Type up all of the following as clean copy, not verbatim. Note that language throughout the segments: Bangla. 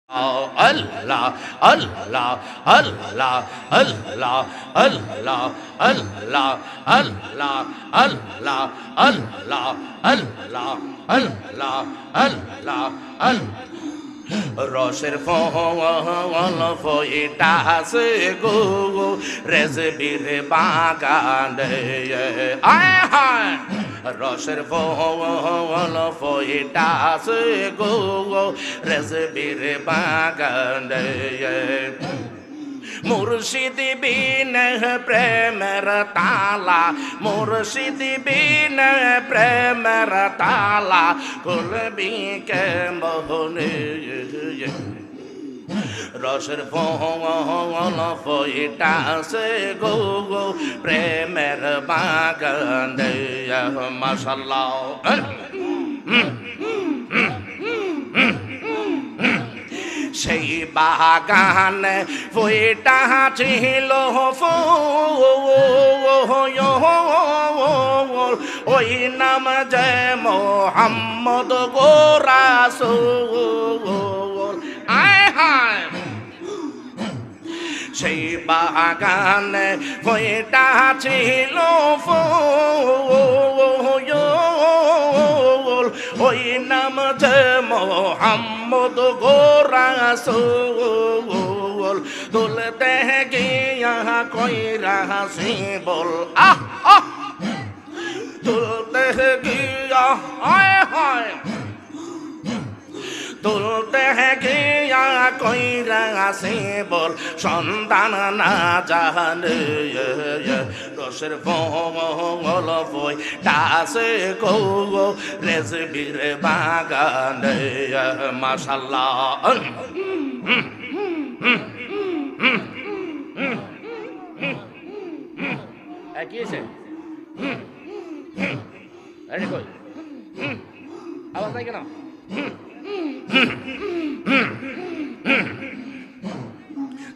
Allah, Allah, Allah, Allah, Allah, Allah, Allah, Allah, Allah, Allah, Allah, Allah, Allah. রসের ফল ফইটাছে গো রেজবির বাগানে আয় হায় রসের ফল ফইটাছে গো রেজবির বাগানে মুর্শিদ বিন প্রেমের তালা মুর্শিদ বিন প্রেমের তালা খুলবি কে মোহনে রসের ফল ফইটাছে গো প্রেমের বাগানে মাশাআল্লাহ সেই বাগানে ফুইটা ছিল ফুল ওই নাম যে মোহাম্মদ গো রাসূল আয় হায় সেই বাগানে ফুইটা ছিল ফুল ওই নাম যে মোহাম্মদ গো রাসূল দুলতে গিয়া কইরা সে বল আহ আহ দুলতে গিয়া হায় হায় তুলতে গিয়া কইরা সে বল সন্তান না জানে রসের ফল ফইটাছে গো রেজবির বাগানে মাশাআল্লাহ কি আছে আরে কই আওয়াজ নাই কেন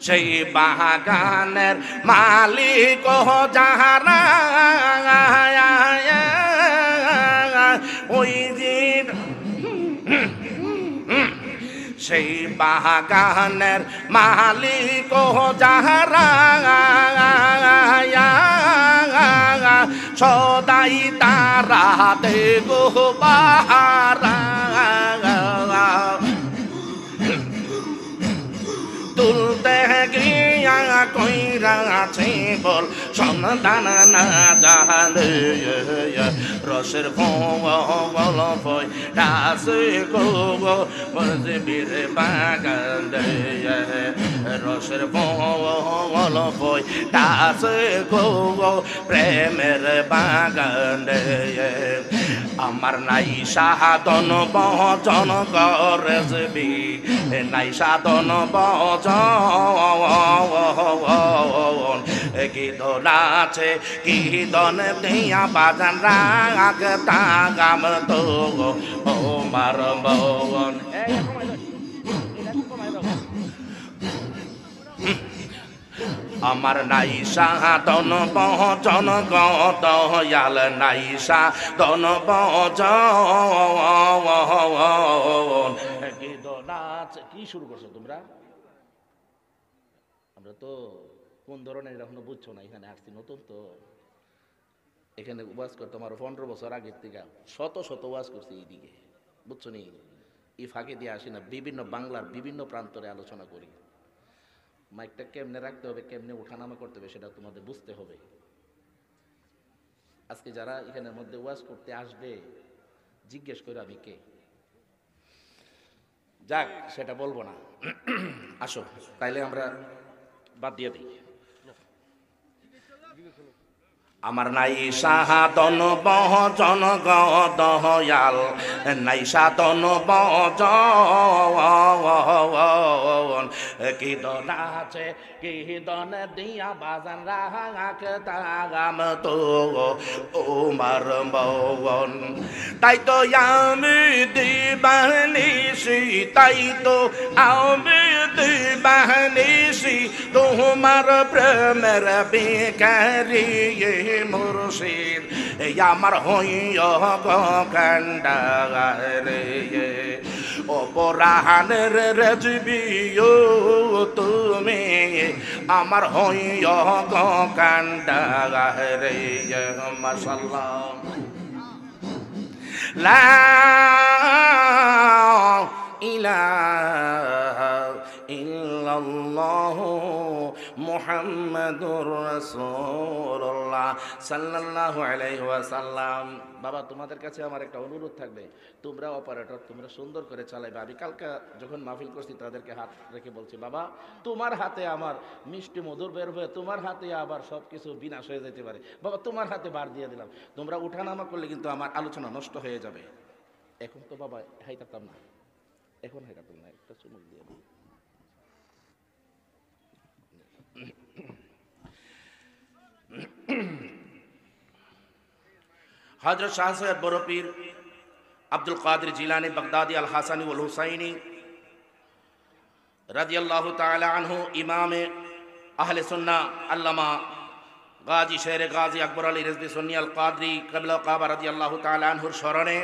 সেই বাগানের মালিক যাহারা ওই দিন সেই বাগানের মালিক যাহারা সদাই তারা দেগো বাহারা তুলতে গিয়া কইরা আছে বল সন্তান না জানে রসের ফল ফইটাছে গো রেজবির বাগানে রসের ফল ফইটাছে গো প্রেমের বাগানে আমার নাই সাধন বচন রেজবি নাই সাধন বচন কি দন আছে কি দন দিয়া বাজান রাগ তাগাম তো ও মার বন আমার নাই সাধন বচন দয়াল নাই সাধন বচন কি দন আছে কি শুরু করছো তোমরা আমরা তো কোন ধরনের এখনো বুঝছো না এখানে আসছি নতুন তো এখানে ওয়াজ করতে আমার 15 বছর আগের থেকে শত শত ওয়াজ করছি এইদিকে বুঝছো নি এই ফাঁকে দিয়ে আসি না বিভিন্ন বাংলার বিভিন্ন প্রান্তরে আলোচনা করি মাইকটা কেমনে রাখতে হবে কেমনে ওঠানামা করতে হবে সেটা তোমাদের বুঝতে হবে আজকে যারা এখানের মধ্যে ওয়াজ করতে আসবে জিজ্ঞেস করে আমি কে যাক সেটা বলবো না আসো তাইলে আমরা বাদ দিয়ে দিই আমার নাই সাধন বচন দয়াল নাই সাধন বচন কি দন আছে কি দন দিয়া বাজান রাখ তাগাম তো ও মার বন তাই তো আমি দিবানিসি তাই তো আমি দিবানিসি তোমার প্রেমের বেকারি মুর্শিদ আমার হইয় কান্ডারে অপরাহানের রেজবিও তুমি আমার হইয় কান্ডারে মাশাআল্লাহ লা ইলাহা ইল্লাল্লাহ মুহাম্মাদুর রাসূলুল্লাহ সাল্লাল্লাহু আলাইহি ওয়াসাল্লাম। বাবা তোমাদের কাছে আমার একটা অনুরোধ থাকবে, তোমরা অপারেটর, তোমরা সুন্দর করে চালাইবে। আমি কালকে যখন মাহফিল করছি তাদেরকে হাত রেখে বলছি, বাবা তোমার হাতে আমার মিষ্টি মধুর বের হয়ে তোমার হাতে আবার সব কিছু বিনাশ হয়ে যেতে পারে, বাবা তোমার হাতে বার দিয়ে দিলাম, তোমরা উঠানামা করলে কিন্তু আমার আলোচনা নষ্ট হয়ে যাবে। এখন তো বাবা হাইতাম না, এখন হাইতাম না, একটা চুমুক দিয়ে দিই। হযরত শাহ সৈয়দ বড় পীর আব্দুল কাদের জিলানী বাগদাদি আল হাসানি ওয়াল হুসাইনি রাদিয়াল্লাহু তাআলা আনহু ইমামে আহলে সুন্নাহ আল্লামা গাজী শের গাজী আকবর আলী রিজভী সুন্নি আল কাদরি কিবলা কাবা রাদিয়াল্লাহু তাআলা আনহুর স্মরণে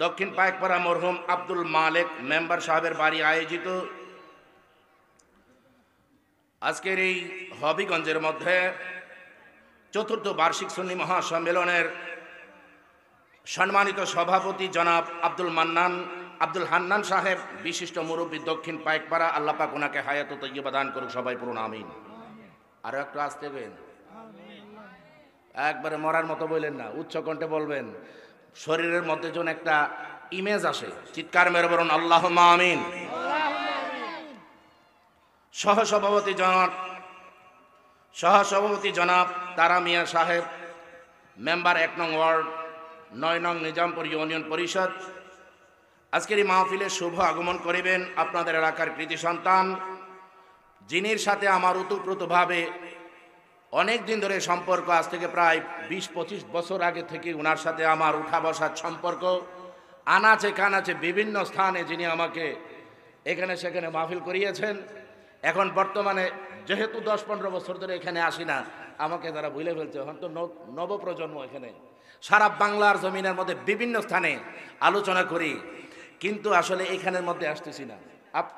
দক্ষিণ পাইকপাড়া মরহুম আব্দুল মালিক মেম্বার সাহেবের বাড়ি আয়োজিত আজকের এই হবিগঞ্জের মধ্যে চতুর্থ বার্ষিক সুন্নি মহাসম্মেলনের সম্মানিত সভাপতি জনাব আব্দুল হান্নান সাহেব, বিশিষ্ট মুরব্বী দক্ষিণ পাইকপাড়া, আল্লাহ পাক ওনাকে হায়াত ও তাইয়্যিবা দান করুক, সবাই পড়ুন আমিন। আরো একটু আসতে বেন, একবারে মরার মতো বললেন না, উচ্চ কণ্ঠে বলবেন, শরীরের মধ্যে যেন একটা ইমেজ আসে, চিৎকার মেরে বলুন আল্লাহুম্মা আমিন। সহসভাপতি জনাব তারা মিয়া সাহেব, মেম্বার 1 নং ওয়ার্ড 9 নং নিজামপুর ইউনিয়ন পরিষদ, আজকের এই মাহফিলে শুভ আগমন করিবেন আপনাদের এলাকার কৃতি সন্তান, যিনির সাথে আমার ওতপ্রোতভাবে অনেক দিন ধরে সম্পর্ক, আজ থেকে প্রায় 20-25 বছর আগে থেকে ওনার সাথে আমার উঠা বসার সম্পর্ক, আনাচে কানাচে বিভিন্ন স্থানে যিনি আমাকে এখানে সেখানে মাহফিল করিয়েছেন। এখন বর্তমানে যেহেতু 10-15 বছর ধরে এখানে আসি না, আমাকে তারা ভুলে ফেলছে, এখন তো নবপ্রজন্ম এখানে সারা বাংলার জমিনের মধ্যে বিভিন্ন স্থানে আলোচনা করি, কিন্তু আসলে এখানের মধ্যে আসতেছি না।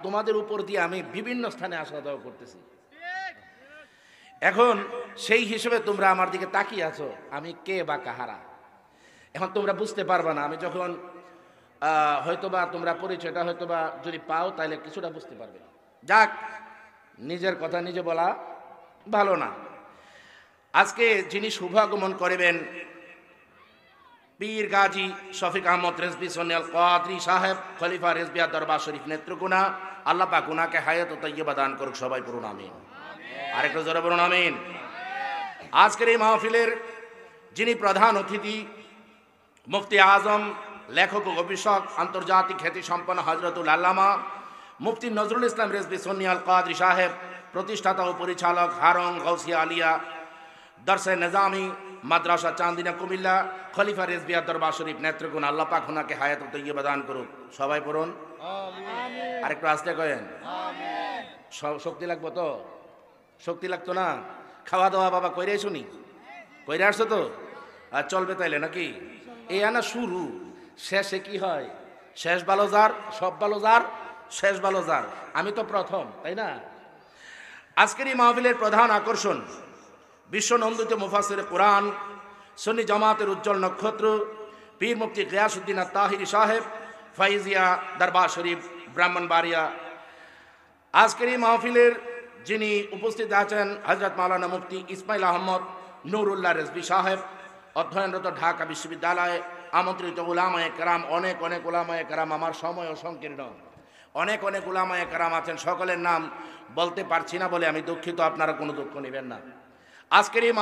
তোমাদের উপর দিয়ে আমি বিভিন্ন স্থানে আসা যাওয়া করতেছি। এখন সেই হিসেবে তোমরা আমার দিকে তাকিয়ে আছো, আমি কে বা কাহারা এখন তোমরা বুঝতে পারবে না। আমি যখন হয়তোবা তোমরা পরিচয়টা হয়তোবা যদি পাও তাহলে কিছুটা বুঝতে পারবে। যাক, নিজের কথা নিজে বলা ভালো না। আজকে যিনি শুভ আগমন করবেন পীর গাজী শফিক আহমদ রেজভী সুন্নি আল কাদরি সাহেব, খলিফা রেজবিয়া দরবার শরীফ নেত্রকোনা, আল্লাহ পাক ওনাকে হায়াত ও তাইয়্যিবা দান করুক, সবাই পড়ুন আমিন। আরেকটু জোরে বলুন আমিন। আজকের এই মাহফিলের যিনি প্রধান অতিথি, মুফতি আজম, লেখক ও গবেষক, আন্তর্জাতিক খ্যাতি সম্পন্ন হযরতুল আল্লামা মুফতি নজরুল ইসলাম রেজভী সুন্নি আল কাদরি সাহেব, প্রতিষ্ঠাতা ও পরিচালক হারং গাউসিয়া আলিয়া দরসে নিজামি মাদ্রাসা চান্দিনা কুমিল্লা, খলিফা রেজবিয়া দরবার শরীফ নেত্রকোনা, আল্লাহ পাক ওনাকে হায়াত ও তাইয়্যিবা দান করুক, সবাই পড়ুন আমিন। আরেকটু আসতে কয়েন আমিন। শক্তি লাগবো তো? শক্তি লাগতো না? খাওয়া দাওয়া বাবা কইরে শুনি, কইরে আসছো তো? আর চলবে তাইলে নাকি? এই আনা শুরু, শেষে কি হয়? শেষ ভালো যার, সব ভালো যার, শেষ ভালো যার। আমি তো প্রথম, তাই না? আজকের এই মাহফিলের প্রধান আকর্ষণ বিশ্ব নন্দিত মুফাসসির কোরআন, সুন্নি জামাতের উজ্জ্বল নক্ষত্র, পীর মুফতি গিয়াসউদ্দিন আত-তাহিরি সাহেব, ফাইজিয়া দরবার শরীফ ব্রাহ্মণবাড়িয়া। আজকের এই মাহফিলের যিনি উপস্থিত আছেন হযরত মাওলানা মুফতি ইসমাইল আহমদ নুরুল্লাহ রেজভী সাহেব, অধ্যয়নরত ঢাকা বিশ্ববিদ্যালয়ে আমন্ত্রিত উলামায়ে কেরাম, অনেক উলামায়ে কেরাম, আমার সময় সংকীর্ণ, অনেক উলামায়ে কেরাম আছেন, সকলের নাম বলতে পারছি না বলে আমি দুঃখিত, আপনারা কোনো দুঃখ নেবেন না। আজকের এই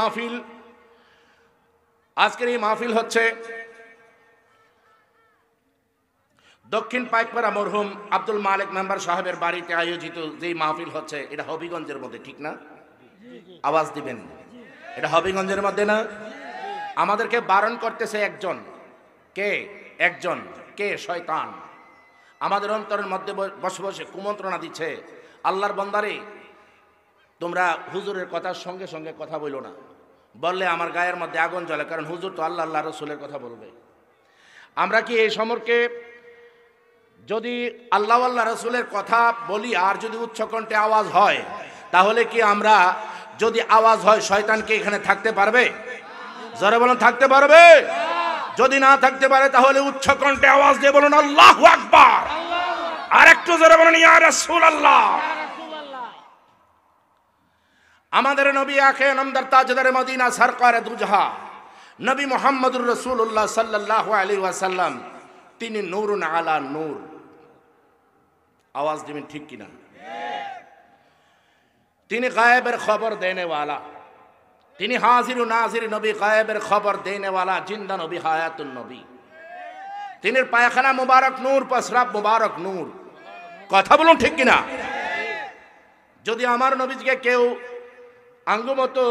মাহফিল হচ্ছে দক্ষিণ পাইকপাড়া মরহুম আব্দুল মালিক মেম্বার সাহেবের বাড়িতে আয়োজিত যেই মাহফিল হচ্ছে, এটা হবিগঞ্জের মধ্যে, ঠিক না? আওয়াজ দিবেন, এটা হবিগঞ্জের মধ্যে না? আমাদেরকে বারণ করতেছে একজন, কে? শয়তান আমাদের অন্তরের মধ্যে বসে বসে কুমন্ত্রণা দিচ্ছে, আল্লাহর বান্দারে তোমরা হুজুরের কথার সঙ্গে সঙ্গে কথা বলো না, বললে আমার গায়ের মধ্যে আগুন জ্বলে, কারণ হুজুর তো আল্লাহ রাসূলের কথা বলবে। আমরা কি এই সম্পর্কে যদি আল্লাহ আল্লাহ রসুলের কথা বলি আর যদি উচ্চকণ্ঠে আওয়াজ হয়, তাহলে কি আমরা যদি আওয়াজ হয় শয়তান কি এখানে থাকতে পারবে? জোরে বলুন, থাকতে পারবে? যদি না থাকতে পারে তাহলে উচ্চকণ্ঠে আওয়াজ দিয়ে বলুন আল্লাহু আকবার। আর একটু জোরে বলুন ইয়া রাসূলুল্লাহ। আমাদের নবী আখে নামদার তাজদার মদিনা সরকারে দুজহা নবী মুহাম্মদুর রাসূলুল্লাহ সাল্লাল্লাহু আলাইহি ওয়াসাল্লাম, তিনি নূরুন আলা নূর। আওয়াজ দিবেন ঠিক কিনা? তিনি গায়েবের খবর দেনে ওয়ালা, তিনি হাজির ও নাজির নবী, গায়েবের খবর দেনে ওয়ালা, জিন্দা নবী, হায়াতুন নবী। তিনি পায়খানা মুবারক নূর, প্রস্রাব মুবারক নূর। কথা বলুন ঠিক কিনা? যদি আমার নবীজিকে কেউ আঙ্গুমতো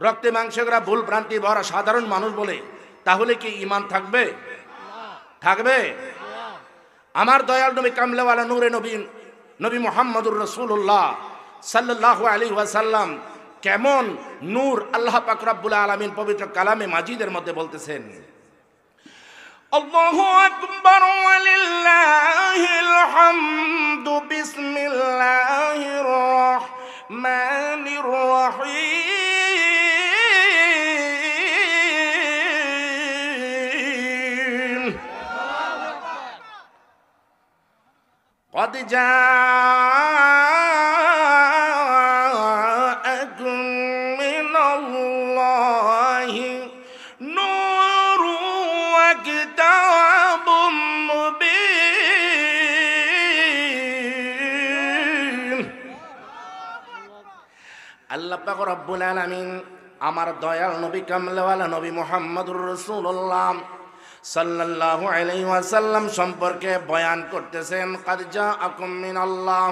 রক্তে মাংসে করা ভুল ভ্রান্তি ভরা সাধারণ মানুষ বলে, তাহলে কি ঈমান থাকবে? থাকবে? আমার দয়াল নবী কামলেওয়ালা নূরে নবী, নবী মুহাম্মদুর রাসূলুল্লাহ সাল্লাল্লাহু আলাইহি ওয়াসাল্লাম কেমন নূর, আল্লাহ পাক রব্বুল আলামিন পবিত্র কালামে মাজিদের মধ্যে বলতেছেন, আল্লাহু আকবার ওয়া লিল্লাহিল হামদু বিসমিল্লাহির রাহমানির রাহিম। قد جاءكم من الله نور وكتاب مبين। আল্লাহ পাক রব্বুল আলামিন আমার দয়াল নবী কামলেওয়ালা নবী মুহাম্মদুর রাসূলুল্লাহ সাল্লাল্লাহু আলাইহি ওয়াসাল্লাম সম্পর্কে বয়ান করতেছেন, কাদ জাআকুম মিনাল্লাহ,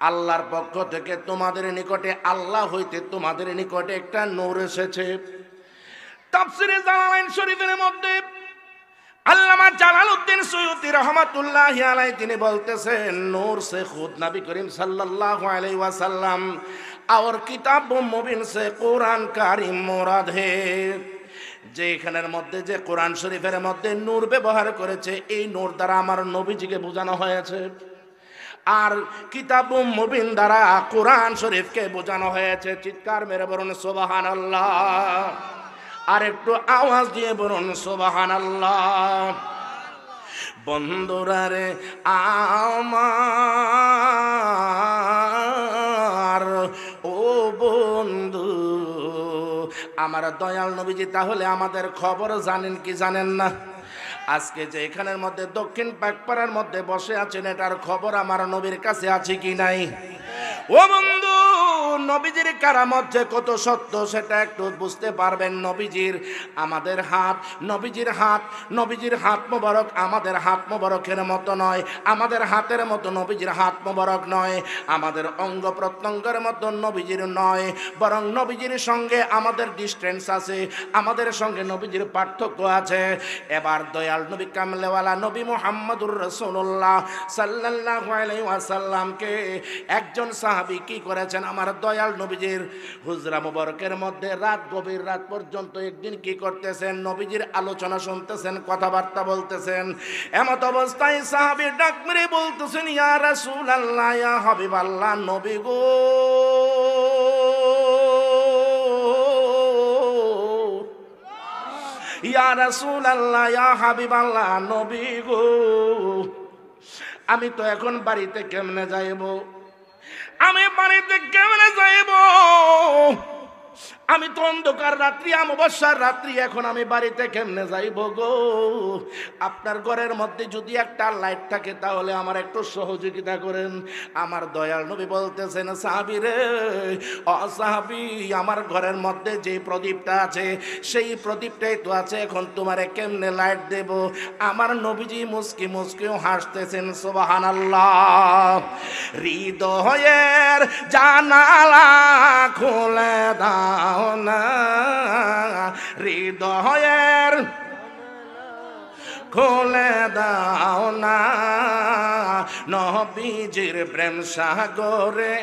আল্লাহর পক্ষ থেকে তোমাদের নিকটে, আল্লাহ হইতে তোমাদের নিকটে একটা নূর এসেছে। তাফসীরে জালালাইন শরীফের মধ্যে আল্লামা জালালউদ্দিন সুয়ুতী রাহমাতুল্লাহি আলাইহি তিনি বলতেছেন, নূর সে খুদ নবী করিম সাল্লাল্লাহু আলাইহি ওয়াসাল্লাম और किताब मुबिन से कुरान कारिम मुराद है। যে এখানের মধ্যে যে কোরআন শরীফের মধ্যে নূর ব্যবহার করেছে, এই নূর দ্বারা আমার নবীজিকে বোঝানো হয়েছে। আর কিতাব মুবিন দ্বারা কোরআন শরীফকে বোঝানো হয়েছে। চিৎকার মেরে বলুন সুবহানাল্লাহ। আর একটু আওয়াজ দিয়ে বলুন সুবহানাল্লাহ। বন্ধুরা রে আমার, ও বন্ধু আমার দয়াল নবীজি তাহলে আমাদের খবর জানেন কি জানেন না? আজকে যে এখানের মধ্যে দক্ষিণ পাকপাড়ার মধ্যে বসে আছেন, এটার খবর আমার নবীর কাছে আছে কি নাই? ও বন্ধু, নবীজির কারামত যে কত সত্য সেটা একটু বুঝতে পারবেন। নবীজির আমাদের হাত, নবীজির হাত, নবীজির হাত মোবারক আমাদের হাত মোবারকের মতো নয়, আমাদের হাতের মতো নবীজির হাত মোবারক নয়, আমাদের অঙ্গ প্রত্যঙ্গের মতো নবীজির নয়, বরং নবীজির সঙ্গে আমাদের ডিস্টেন্স আছে, আমাদের সঙ্গে নবীজির পার্থক্য আছে। এবার দয়াল নবী কামলেওয়ালা নবী মুহাম্মদুর রাসূলুল্লাহ সাল্লাল্লাহু আলাইহি ওয়াসাল্লামকে একজন সাহাবী কি করেছেন, আমার দয়াল নবীজির হুজরা মুবারকের মধ্যে রাত, গভীর রাত পর্যন্ত একদিন কি করতেছেন, নবীজির আলোচনা শুনতেছেন, কথাবার্তা বলতেছেন। এমত অবস্থায় সাহাবী ডাক মেরে বলতেছেন, ইয়া রাসূলুল্লাহ, ইয়া হাবিবাল্লাহ, নবী গো, ইয়া রাসূলুল্লাহ, ইয়া হাবিবাল্লাহ, নবী গো, আমি তো এখন বাড়িতে কেমনে যাইব, আমি বাড়িতে কেমনে যাইব, আমি তো অন্ধকার রাত্রি, অমাবস্যার রাত্রি, এখন আমি বাড়িতে কেমনে যাইব গো? আপনার ঘরের মধ্যে যদি একটা লাইট থাকে তাহলে আমার একটু সহযোগিতা করেন। আমার দয়াল নবী বলতেছেন, সাহাবী রে, ও সাহাবী, আমার ঘরের মধ্যে যে প্রদীপটা আছে সেই প্রদীপটাই তো আছে, এখন তোমারে কেমনে লাইট দেব? আমার নবীজি মুস্কি মুস্কিও হাসতেছেন, সুবহানাল্লাহ। হৃদয়ের জানালা খুলে দাও না, হৃদয়ের খুলে দাও না, নবীজির প্রেম সাগরে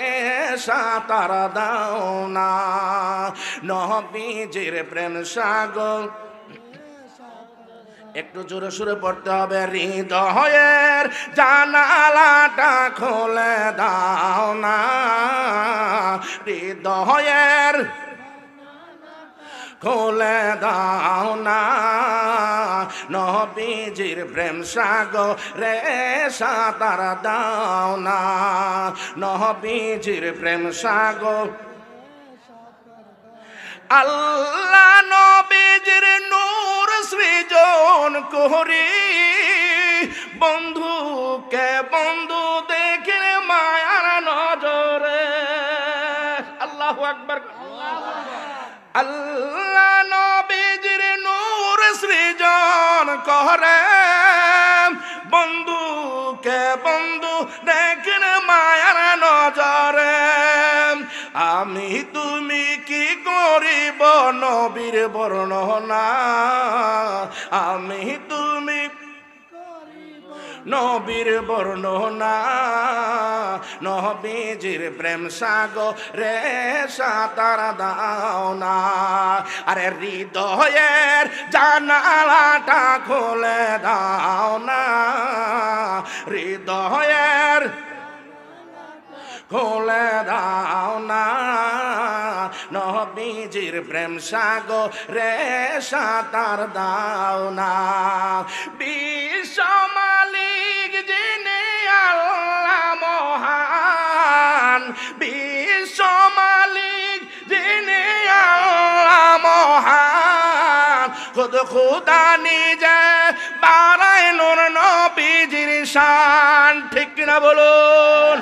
সাঁতার দাও না, নবীজির প্রেম সাগর একটু জোরে সুরে পড়তে হবে। হৃদয়ের জানালাটা খুলে দাও না, হৃদয়ের খুলে দাও না, নবীজির প্রেম সাগরে সাঁতার দাও না, নবীজির প্রেম সাগর। আল্লাহ নবীজির নূর সৃজন করি, বন্ধুকে বন্ধু দেখে মায়ার নজরে। আল্লাহু আকবার। আল্লাহ নবীজির নূর সৃজন করে, বন্ধুকে বন্ধু দেখেন মায়ার নজরে। আমি তুমি কি করিব নবীর বর্ণনা, আমি তুমি নবীর বর্ণনা, নবীজির প্রেম সাগরে সাঁতার দাও না। আরে হৃদয়ের জানালাটা খুলে দাও না, হৃদয়ের খুলে দাও না, নবীজির প্রেম সাগরে সাঁতার দাও না। বিশ্ব মালিক যিনি আল্লাহ মহান, বিশ্ব মালিক যিনি আল্লাহ মহান, খুদ খুদা নিজে বাড়ায় নূর নবীজির শান। ঠিক কিনা বলুন?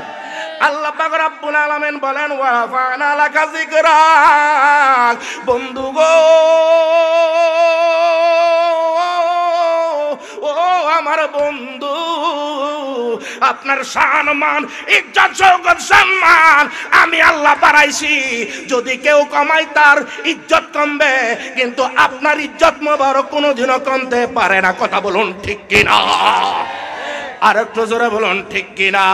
আল্লাহ পাক রব্বুল আলামিন বলেন ওয়া রাফা'না লাকা যিকরাক। বন্ধু গো, ও আমার বন্ধু, আপনার সম্মান ইজ্জত শৌকত সম্মান আমি আল্লাহ বাড়াইছি। যদি কেউ কমায় তার ইজ্জত কমবে, কিন্তু আপনার ইজ্জত মোবারক কোনোদিনও কমতে পারে না। কথা বলুন ঠিক কিনা? আর একটু জোরে বলুন ঠিক কিনা?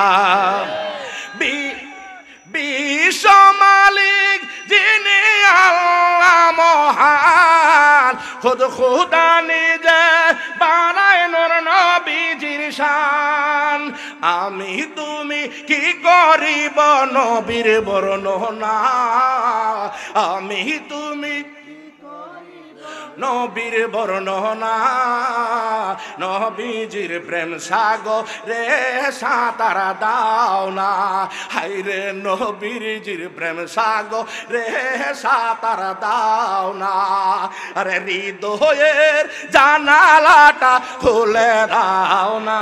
বিশ্ব মালিক যিনি আল্লাহ মহান, খুদ খুদা নিজে বাড়ায় নূর নবীজির শান। আমি তুমি কি করিব নবীর বর্ণনা, আমি তুমি নবীর বর্ণনা, নবীজির প্রেম সাগরে সাঁতার দাও না। হায়রে নবীজির প্রেম সাগরে সাঁতার দাও না। আরে হৃদয়ের জানালাটা খুলে দাও না,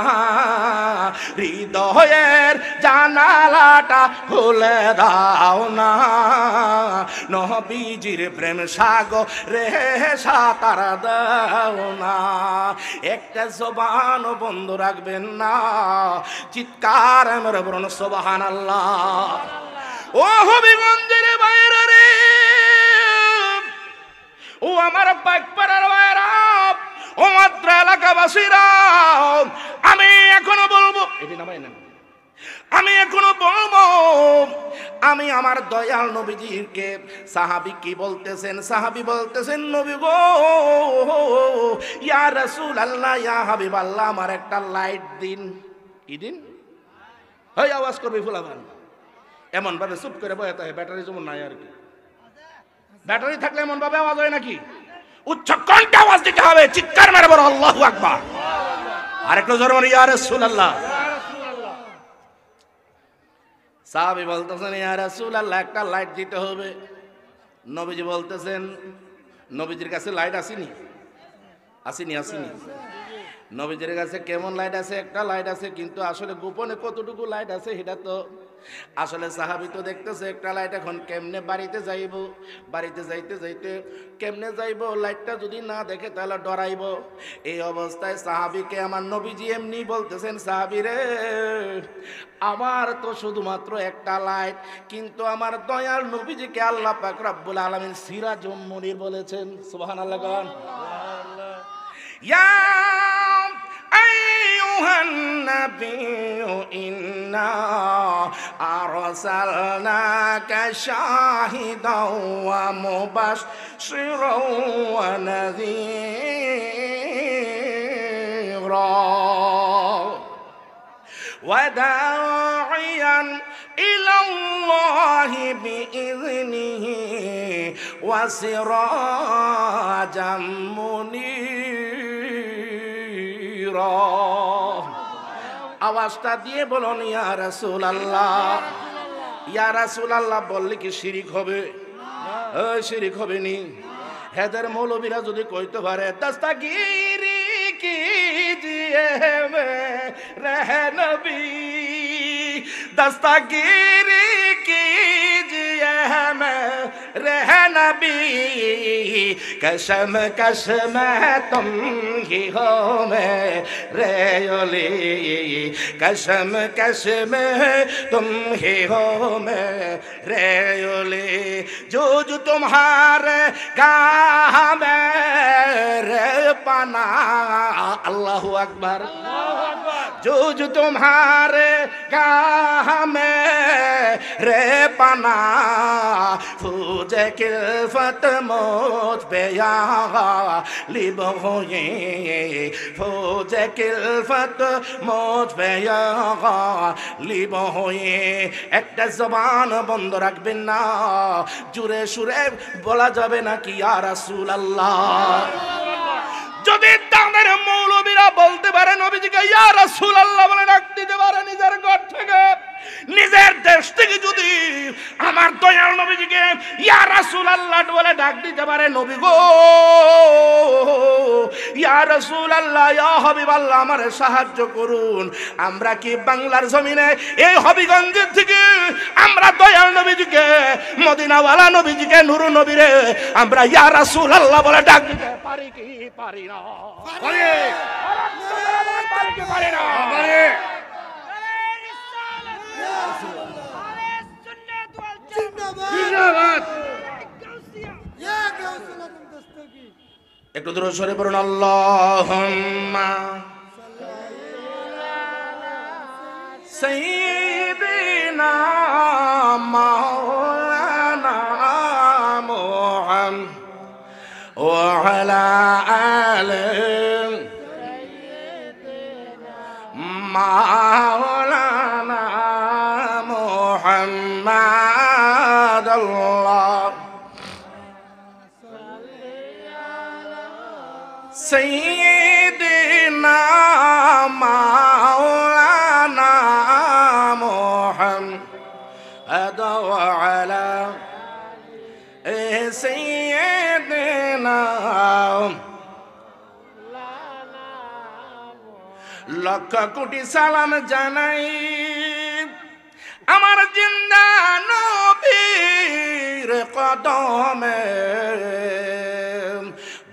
হৃদয়ের জানালাটা খুলে দাও না, নবীজির প্রেম সাগরে সাঁতার দাও না। একটা জবান বন্ধ রাখবেন না, চিৎকার মেরে বলুন সুবহানাল্লাহ। ও হবিগঞ্জের বাইরে রে, ও আমার পাকপাড়ার বাইরা, ও মাত্র এলাকাবাসীরা, আমি এখনো বলবো, এটি নামাই না, আমি এখনো বলবো, আমি আমার দয়াল নবীজিকে সাহাবী কি বলতেছেন? সাহাবী বলতেছেন, নবী গো, ইয়া রাসূলুল্লাহ, ইয়া হাবিবাল্লাহ, আমার একটা লাইট দিন। কি দিন? এই আওয়াজ করবে ফুলাবান, এমন ভাবে চুপ করে বসে থাকে, ব্যাটারি যেমন নাই আর কি। ব্যাটারি থাকলে এমন ভাবে আওয়াজ হয় নাকি? উচ্চ কণ্ঠে আওয়াজ দিতে হবে, চিৎকার মেরে বলো আল্লাহু আকবার। আরেকটু জোরে বলো ইয়া রাসূলুল্লাহ। সাহাবী বলতেছেন, ইয়া রাসূলুল্লাহ, একটা লাইট দিতে হবে। নবীজি বলতেছেন, নবীজির কাছে লাইট আসেনি? আসেনি? আসেনি। নবীজির কাছে কেমন লাইট আছে? একটা লাইট আছে, কিন্তু আসলে গোপনে কতটুকু লাইট আছে সেটা তো আসলে সাহাবী তো দেখতেছে একটা লাইট। এখন কেমনে বাড়িতে যাইব, বাড়িতে যাইতে যাইতে কেমনে যাইব, লাইটটা যদি না দেখে তাহলে ডরাইব। এই অবস্থায় সাহাবীকে আমার নবীজি এমনি বলতেছেন, সাহাবী রে, আমার তো শুধুমাত্র একটা লাইট, কিন্তু আমার দয়াল নবীজিকে আল্লাহ পাক রব্বুল আলামিন সিরাজুম মুনির বলেছেন। সুবহানাল্লাহ। ইয়া আইয়ুহান নাবিয়্যু ইন্না আরসালনাকা শাহিদাও ওয়া মুবাশশিরাও ওয়া নাযীরা। وداعيا إلى الله بإذنه وسراجا منيرا আওয়াজটা দিয়ে বলুন ইয়া রাসূলুল্লাহ। ইয়া রাসূলুল্লাহ বললে কি শিরিক হবে? শিরিক হবে নি? হেদের মৌলবীরা যদি কইতে পারে দস্তগীরি कीजिए मेरे नबी, दस्तगीरी कीजिए मेरे नबी, कसम कसम तुम ही हो मेरे ओली, कसम कसम तुम ही हो मेरे ओली, जो जो तुम्हारे कहा मेरे पना, अल्लाहु अकबर, जो जो तुम्हारे गाह में रे पना, फूजे किल्फत मौत पे लिब होए, फूजे किल्फत मौत पे लिब होए। একটা জবান বন্ধ রাখবেন না, জুরে সুরে বলা যাবে না কি ইয়া রাসূলুল্লাহ। যদি তাদের মৌলবীরা বলতে পারে নবীজিকে ইয়া রাসূলুল্লাহ বলে ডাক দিতে পারে নিজের ঘর থেকে, নিজের দেশ থেকে যদি আমার দয়াল নবীজিকে ইয়া রাসূলুল্লাহ বলে ডাক দিতে পারে, নবী গো ইয়া রাসূলুল্লাহ ইয়া হাবিবাল্লাহ আমারে সাহায্য করুন, আমরা কি বাংলার জমিনে এই হবিগঞ্জ থেকে আমরা দয়াল নবীজিকে, মদিনাওয়ালা নবীজিকে, নূর নবীরে আমরা ইয়া রাসূলুল্লাহ বলে ডাক দিতে পারি কি পারি না? পারি, পারি কি পারি না? পারি। একটু দূর সরে পড়ুন আল্লাহুম্মা সাইয়্যিদিনা মাওলানা মুহাম্মদ ওয়া আলা আলি মাওলানা মুহাম্মদ আল্লাহ سيدنا مولانا محمد وعلى سيدنا লক্ষ কোটি সালাম জানাই আমার জিন্দা নবীর কদমে,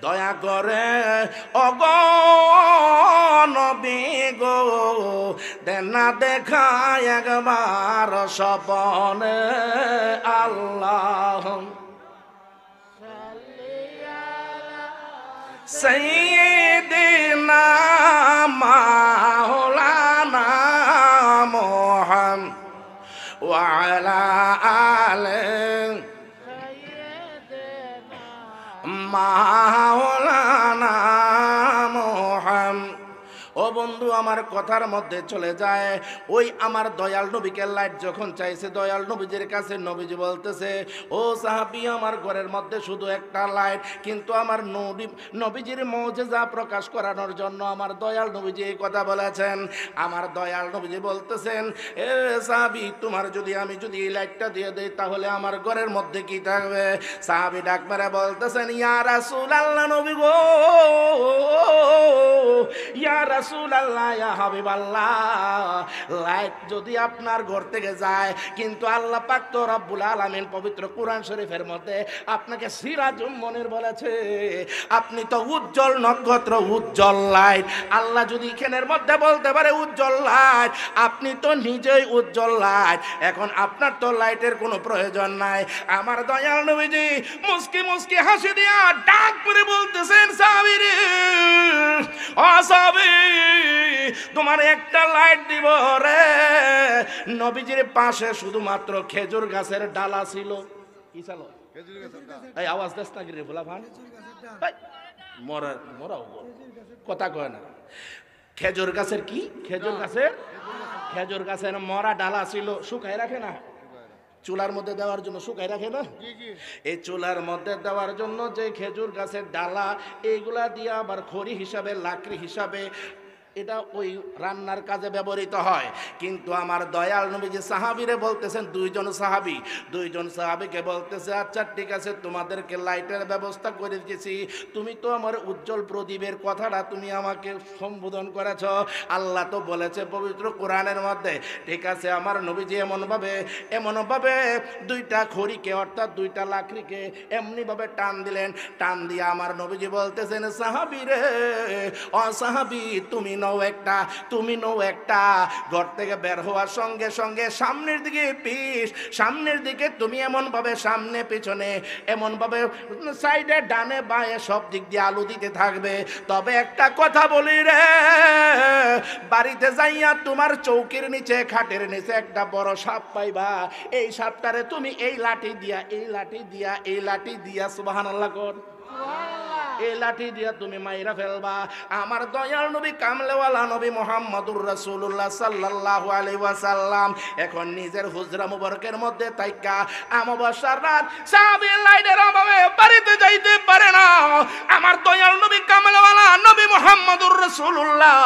দয়া করে ওগো নবী গো দেন না দেখা একবার স্বপনে, আল্লাহ সাইয়্যিদিনা মাওলানা মুহাম্মদ ওয়া আলা আলি মাওলানা মুহাম্মদ। ও বন্ধু আমার কথার মধ্যে চলে যায়, ওই আমার দয়াল নবীকে লাইট যখন চাইছে দয়াল নবীজির কাছে, নবীজি বলতেছে ও সাহাবী আমার ঘরের মধ্যে শুধু একটা লাইট, কিন্তু আমার নবীজির মুজিজা প্রকাশ করানোর জন্য আমার দয়াল নবীজি এই কথা বলেছেন। আমার দয়াল নবীজি বলতেছেন এ সাহাবী তোমার যদি আমি যদি এই লাইটটা দিয়ে দেই তাহলে আমার ঘরের মধ্যে কি থাকবে? সাহাবী ডাক মেরে বলতেছেন ইয়া রাসূলুল্লাহ নবী গো, ইয়া রাসূলুল্লাহ ইয়া হাবিবাল্লাহ, লাইট যদি আপনার ঘর থেকে যায়, কিন্তু আল্লাহ পাক তো রব্বুল আলামিন পবিত্র কোরআন শরীফের মধ্যে আপনাকে সিরাজুম মুনির বলেছে, আপনি তো উজ্জ্বল নক্ষত্র, উজ্জ্বল লাইট। আল্লাহ যদি এখানের মধ্যে বলতে পারে উজ্জ্বল লাইট, আপনি তো নিজেই উজ্জ্বল লাইট, এখন আপনার তো লাইটের কোনো প্রয়োজন নাই। আমার দয়াল নবীজি মুস্কি মুস্কি হাসি দিয়া ডাক করে বলতেছেন সাহাবী রে, ও সাহাবী তোমার একটা লাইট দিব রে। নবীজির পাশে শুধুমাত্র খেজুর গাছের ডালা ছিল। কি ছিল? এই আওয়াজ দেশ না গিরে বলা ভান মরা মরা কথা কয় না। খেজুর গাছের কি? খেজুর গাছের মরা ডালা ছিল, শুকায় রাখে না, চুলার মধ্যে দেওয়ার জন্য শুকায় রাখে না। এই চুলার মধ্যে দেওয়ার জন্য যে খেজুর গাছের ডালা, এইগুলা দিয়ে আবার খড়ি হিসাবে, লাকড়ি হিসাবে এটা ওই রান্নার কাজে ব্যবহৃত হয়। কিন্তু আমার দয়াল নবীজি সাহাবীরে বলতেছেন, দুইজন সাহাবীকে বলতেছে, আচ্ছা ঠিক আছে, তোমাদেরকে লাইটের ব্যবস্থা করে দিয়েছি, তুমি তো আমার উজ্জ্বল প্রদীপের কথাটা তুমি আমাকে সম্বোধন করেছ, আল্লাহ তো বলেছে পবিত্র কোরআনের মধ্যে, ঠিক আছে। আমার নবীজি এমনভাবে দুইটা খড়িকে অর্থাৎ দুইটা লাকড়িকে এমনিভাবে টান দিলেন, টান দিয়ে আমার নবীজি বলতেছেন, সাহাবীরে, ও সাহাবী, তুমি নও একটা। ঘর থেকে বের হওয়ার সঙ্গে সঙ্গে সামনের দিকে পিছ, সামনের দিকে তুমি এমনভাবে সামনে পিছনে এমনভাবে সাইডে ডানে বাঁয়ে সব দিক দিয়ে আলো দিতে থাকবে। তবে একটা কথা বলি রে, বাড়িতে যাইয়া তোমার চৌকির নিচে, খাটের নিচে একটা বড় সাপ পাইবা, এই সাপটারে তুমি এই লাঠি দিয়া সুবহানাল্লাহ কর, এই লাঠি দিয়া তুমি মাইরা ফেলবা। আমার দয়াল নবী কামলেওয়ালা নবী মুহাম্মদুর রাসূলুল্লাহ সাল্লাল্লাহু আলাইহি ওয়াসাল্লাম এখন নিজের হুজরা মুবারকের মধ্যে তাইকা অমাবস্যার রাত সাহাবী লাইটের অভাবে বাড়িতে যাইতে পারে না। আমার দয়াল নবী কামলেওয়ালা নবী মুহাম্মদুর রাসূলুল্লাহ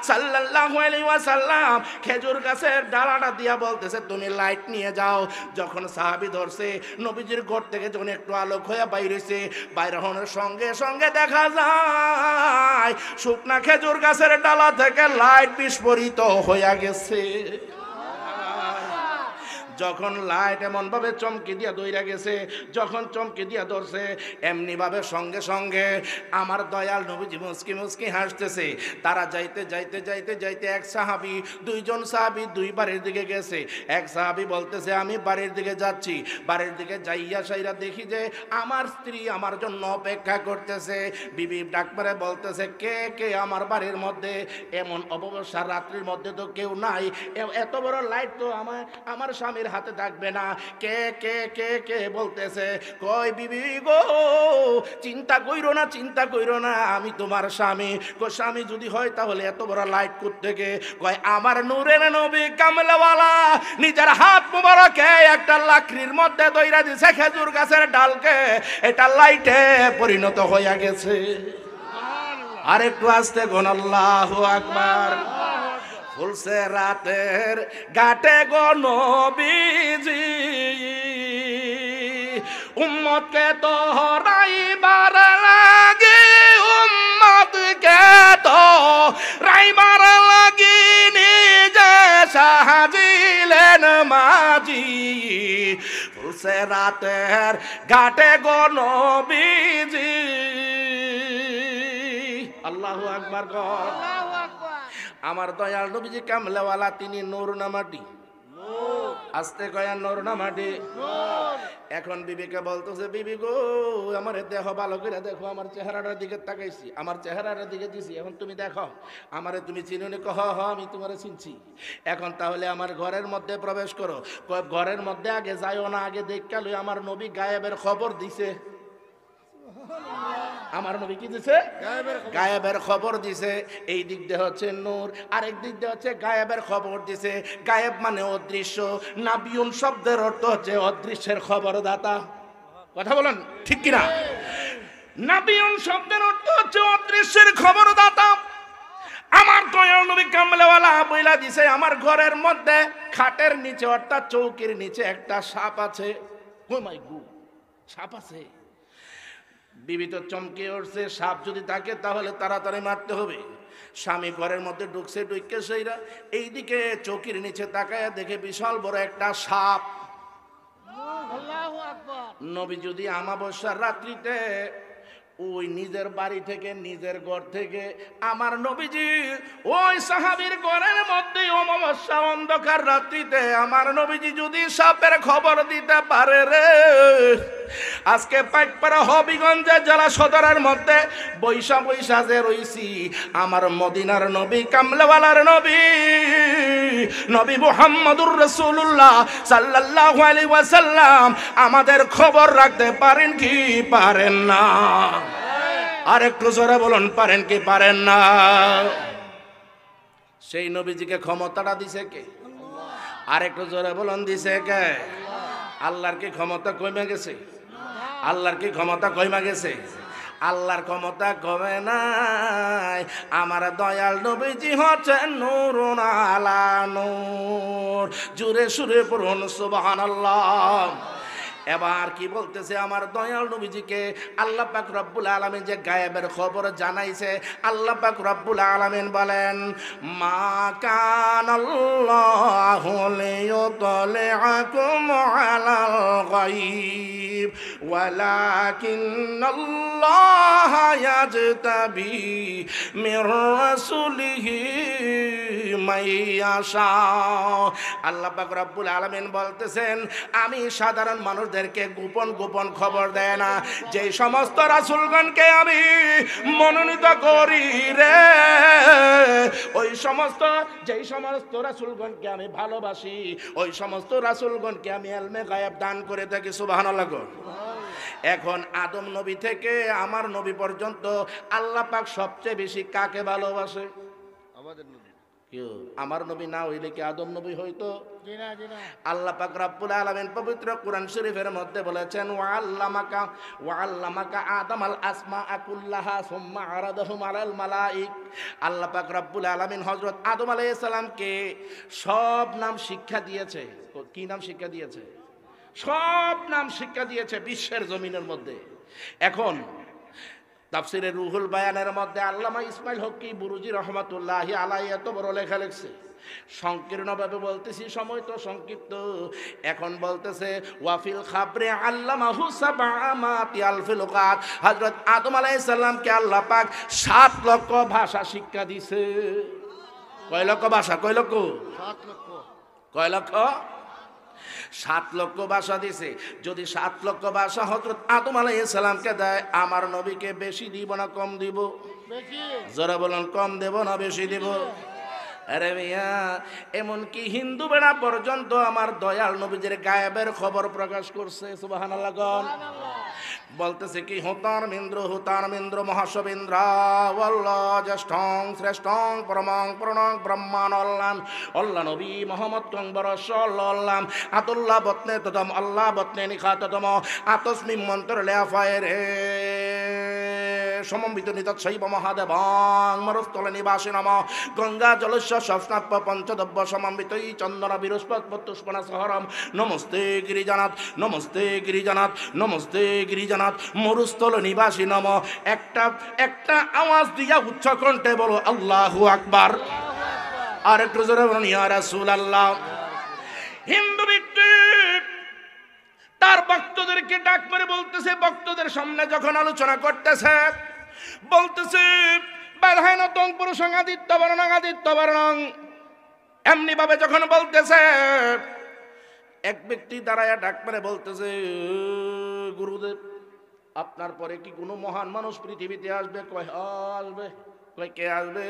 সাল্লাল্লাহু আলাইহি ওয়াসাল্লাম খেজুর গাছের ডালাটা দিয়া বলতেছে, তুমি লাইট নিয়ে যাও। যখন সাহাবী ধরছে, নবীজির ঘর থেকে যখন একটু আলোক হয়ে বাইরেছে, বাইরে হওয়ার সঙ্গে সঙ্গে দেখা যায় শুকনা খেজুর গাছের ডালা থেকে লাইট বিস্ফোরিত হয়ে গেছে। যখন লাইট এমন ভাবে চমকে দিয়া দইরা গেছে, যখন চমকে দিয়া ধরছে, এমনি ভাবে সঙ্গে সঙ্গে আমার দয়াল নবীজি মুস্কি হাসতেছে। তারা যাইতে এক সাহাবী, দুইজন সাহাবী দুই বাড়ির দিকে গেছে। এক সাহাবী বলতেছে, আমি বাড়ির দিকে যাচ্ছি। বাড়ির দিকে যাইয়া সাইরা দেখি যে আমার স্ত্রী আমার জন্য অপেক্ষা করতেছে। বিবি ডাক মারে বলতেছে, কে আমার বাড়ির মধ্যে? এমন অমাবস্যার রাত্রির মধ্যে তো কেউ নাই, এত বড় লাইট তো আমার স্বামীর হাতে থাকবে না। কে বলতেছে, কই বিবি গো, চিন্তা কইরো না, আমি তোমার স্বামী। স্বামী যদি হয় তাহলে এত বড় লাইট কোত্থেকে? কয় আমার নূরের নবী কামলাওয়ালা নিজের হাত মোবারকে একটা লাকড়ির মধ্যে দইরা দিছে খেজুর গাছের ডালকে, এটা লাইটে পরিণত হইয়া গেছে। আর একটু আস্তে গোন, আল্লাহু আকবার। ফুলছে রাতের ঘাটে গো নবীজি, উম্মতকে তো রাইবার লাগি, উম্মতকে তো রাইবার লাগি নিজে সাজিলেন মাঝি। ফুলছে রাতের ঘাটে গো নবীজি, আল্লাহু আকবার গো। আমার দয়াল নবীজি কামলাওয়ালা, তিনি নূর না মাটি? আস্তে কয়া নূর না মাটি? এখন বিবিকে বলতেছে, বিবি গো, আমার দেহ ভালো করে দেখো, আমার চেহারাটার দিকে তাকাইছি, আমার চেহারাটার দিকে দিছি, এখন তুমি দেখো আমারে, তুমি চিনুনি? কহ আমি তোমারে চিনছি। এখন তাহলে আমার ঘরের মধ্যে প্রবেশ করো। ঘরের মধ্যে আগে যাইও না, আগে দেখা লই আমার নবী গায়েবের খবর দিছে। আমার নবী কি দিছে? গায়েবের খবর দিছে। এই দিক দিয়ে হচ্ছে নূর, আরেক দিক দিয়ে হচ্ছে গায়েবের খবর দিছে। গায়েব মানে অদৃশ্য, নাবিউন শব্দের অর্থ হচ্ছে অদৃশ্যের খবরদাতা। কথা বলেন ঠিক কিনা? নাবিউন শব্দের অর্থ হচ্ছে অদৃশ্যের খবরদাতা। আমার দয়াল নবী কামলাওয়ালা বইলা দিছে, আমার ঘরের মধ্যে খাটের নিচে অর্থাৎ চৌকির নিচে একটা সাপ আছে। ও মাই গড, সাপ আছে। বিবি তো চমকে উঠছে, সাপ যদি থাকে তাহলে তাড়াতাড়ি মারতে হবে। স্বামী ঘরের মধ্যে ঢুকছে, ঢুকে সেইরা এইদিকে চৌকির নিচে তাকায় দেখে বিশাল বড় একটা সাপ। নবী যদি অমাবস্যার রাত্রিতে ওই নিজের বাড়ি থেকে, নিজের ঘর থেকে আমার নবীজি ওই সাহাবীর ঘরের মধ্যে অমাবস্যা অন্ধকার রাত্রিতে আমার নবীজি যদি সাপের খবর দিতে পারে রে, আজকে পাইকপাড়া হবিগঞ্জে জেলা সদরের মধ্যে বৈশা যে রইছি, আমার মদিনার নবী কামলাওয়ালার নবী মুহাম্মদুর রাসূলুল্লাহ সাল্লাল্লাহু আলাইহি ওয়াসাল্লাম আমাদের খবর রাখতে পারেন কি পারেন না? আর একটু জোরে বলুন, পারেন কি পারেন না? সেই নবীজিকে ক্ষমতাটা দিছে কে? আর একটু জোরে বলুন, দিছে কে? আল্লাহর কি ক্ষমতা কমে গেছে? আল্লাহর কি ক্ষমতা কমে গেছে? আল্লাহর ক্ষমতা কমে নাই। আমার দয়াল নবীজি হচ্ছেন নূরুন আলা নূর। জোরে সুরে পড়ুন সুবহানাল্লাহ। এবার কি বলতেছে আমার দয়াল নবীজিকে আল্লাহ পাক রব্বুল আলামিন যে গায়েবের খবর জানাইছে, আল্লাহ পাক রব্বুল আলামিন বলেন, মা কানাল্লাহু লিয়ুতলিআকুম আলাল গায়ব ওয়ালাকিন্নাল্লাহা ইয়াজতাবি মির রাসূলিহি মাইয়াশা। আল্লাহ পাক রব্বুল আলামিন বলতেছেন, আমি সাধারণ মানুষদেরকে গোপন গোপন খবর দেয় না। যে সমস্ত রাসূলগণকে আমি মনোনীত করি রে, ওই সমস্ত যেই সমস্ত রাসূলগণকে আমি ভালোবাসি, ওই সমস্ত রাসূলগণকে আমি ইলমে গায়েব দান করে থাকি। সুবহানাল্লাহ। এখন আদম নবী থেকে আমার নবী পর্যন্ত আল্লাহ পাক সবচেয়ে বেশি কাকে ভালোবাসে? আমাদের নবী। কেউ আমার নবী না হইলে কি আদম নবী হইতো? আল্লাহ পাক রব্বুল আলামিন পবিত্র কোরআন শরীফের মধ্যে বলেছেন, ওয়াল্লামাকা আদামাল আসমাআ কুল্লাহা সুম্মা আরাদাহুম আলাল মালাইক। আল্লাহ পাক রব্বুল আলামিন হযরত আদম আলাইহিস সালামকে সব নাম শিক্ষা দিয়েছে। কি নাম শিক্ষা দিয়েছে? সব নাম শিক্ষা দিয়েছে বিশ্বের জমিনের মধ্যে। এখন তাফসিরে রুহুল বায়ানের মধ্যে আল্লামা ইসমাইল হকি বুরুজি রহমাতুল্লাহি আলাইহি এত বড় লেখা লিখছে। সংকীর্ণভাবে বলতেছি, সময় তো সংক্ষিপ্ত। এখন বলতেছে ওয়াফিল খাবরে আল্লামাহু সাবআমাতি আলফি লুগাত। হযরত আদম আলাইহিস সালামকে আল্লাহ পাক 7 লক্ষ ভাষা শিক্ষা দিয়েছে। কয় লক্ষ ভাষা? কয় লক্ষ? 7 লক্ষ। কয় লক্ষ? 7 লক্ষ ভাষা দিছে। যদি 7 লক্ষ ভাষা হযরত আদম আলাইহিস সালামকে দেয়, আমার নবীকে বেশি দিব না কম দিব? বেশি। যারা বলেন কম দেব না বেশি দিব? আরে মিয়া, এমনকি হিন্দু বেড়া পর্যন্ত আমার দয়াল নবীজির গায়েবের খবর প্রকাশ করছে। সুবহানাল্লাহ। বলতেছে কি, হুতারমিন্দ্র মহাশবেন্দ্র ওয়াল্লাহ জ্যেষ্ঠং শ্রেষ্ঠং পরমং পূর্ণং ব্রহ্মাণ অল্লাহ নবী মোহাম্মদ কংবর সাল্লাল্লাম আতুল্লাহ বতনে ততম আল্লাহ বতনে নিখাততম আতস্মি মন্ত্র লেফায় রে সমম্বিত নিতৎসৈব মহাদেবং মরুস্থলে নিবাসী নম গঙ্গা জলস্য সস্নাপ্য পঞ্চদব্য সমম্বিতই চন্দন বৃহস্পতিষ্পনা সহরম নমস্তে গিরিজানাথ নমস্তে গিরিজানাথ নমস্তে গিরিজানাথ মরুস্থল নিবাসী নম। একটা আওয়াজ দিয়া উচ্চ কণ্ঠে বলো আল্লাহু আকবার। আর একটু জোরে বলুন ইয়া রাসূলুল্লাহ। হিন্দু ব্যক্তি তার ভক্তদেরকে ডাক মেরে বলতেছে, ভক্তদের সামনে যখন আলোচনা করতেছে বলতেছে বালহায়ন তং পুরুষং আদিত্য বর্ণং এমনি ভাবে যখন বলতেছে, এক ব্যক্তি দাঁড়ায়া ডাক মেরে বলতেছে, গুরুদেব আপনার পরে কি কোনো মহান মানুষ পৃথিবীতে আসবে? কয় আসবে। কয় কে আসবে?